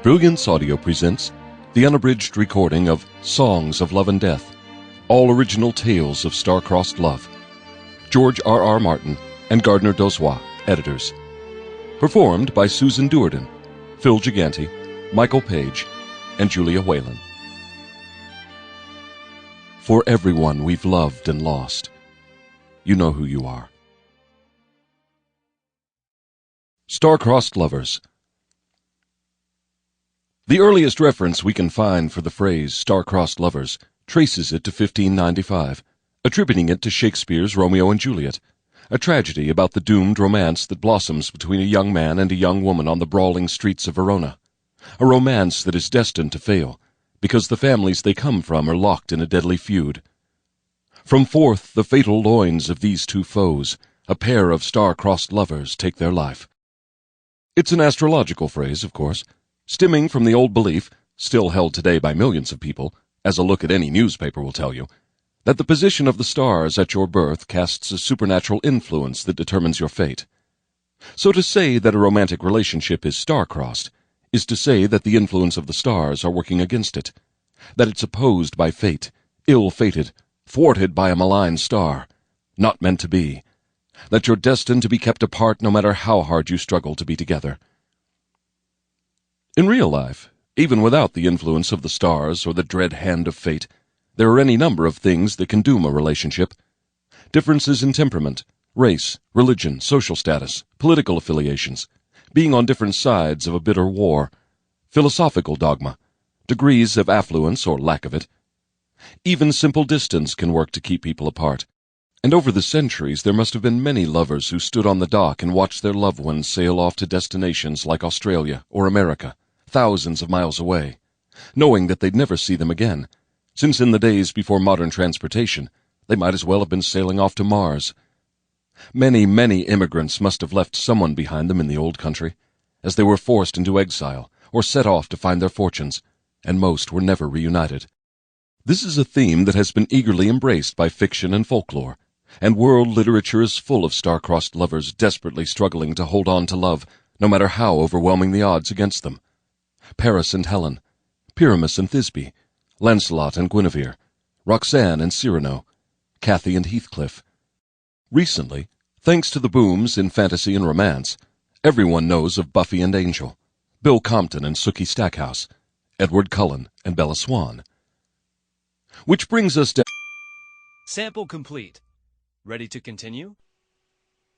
Brilliance Audio presents the unabridged recording of Songs of Love and Death, all original tales of star-crossed love. George R.R. Martin and Gardner Dozois, editors. Performed by Susan Duerden, Phil Gigante, Michael Page, and Julia Whelan. For everyone we've loved and lost, you know who you are. Star-crossed lovers. The earliest reference we can find for the phrase star-crossed lovers traces it to 1595, attributing it to Shakespeare's Romeo and Juliet, a tragedy about the doomed romance that blossoms between a young man and a young woman on the brawling streets of Verona, a romance that is destined to fail, because the families they come from are locked in a deadly feud. From forth the fatal loins of these two foes, a pair of star-crossed lovers take their life. It's an astrological phrase, of course, stemming from the old belief, still held today by millions of people, as a look at any newspaper will tell you, that the position of the stars at your birth casts a supernatural influence that determines your fate. So to say that a romantic relationship is star-crossed is to say that the influence of the stars are working against it, that it's opposed by fate, ill-fated, thwarted by a malign star, not meant to be, that you're destined to be kept apart no matter how hard you struggle to be together. In real life, even without the influence of the stars or the dread hand of fate, there are any number of things that can doom a relationship. Differences in temperament, race, religion, social status, political affiliations, being on different sides of a bitter war, philosophical dogma, degrees of affluence or lack of it. Even simple distance can work to keep people apart. And over the centuries there must have been many lovers who stood on the dock and watched their loved ones sail off to destinations like Australia or America, thousands of miles away, knowing that they'd never see them again, since in the days before modern transportation, they might as well have been sailing off to Mars. Many, many immigrants must have left someone behind them in the old country, as they were forced into exile or set off to find their fortunes, and most were never reunited. This is a theme that has been eagerly embraced by fiction and folklore, and world literature is full of star-crossed lovers desperately struggling to hold on to love, no matter how overwhelming the odds against them. Paris and Helen, Pyramus and Thisbe, Lancelot and Guinevere, Roxanne and Cyrano, Cathy and Heathcliff. Recently, thanks to the booms in fantasy and romance, everyone knows of Buffy and Angel, Bill Compton and Sookie Stackhouse, Edward Cullen and Bella Swan. Which brings us to... Sample complete. Ready to continue?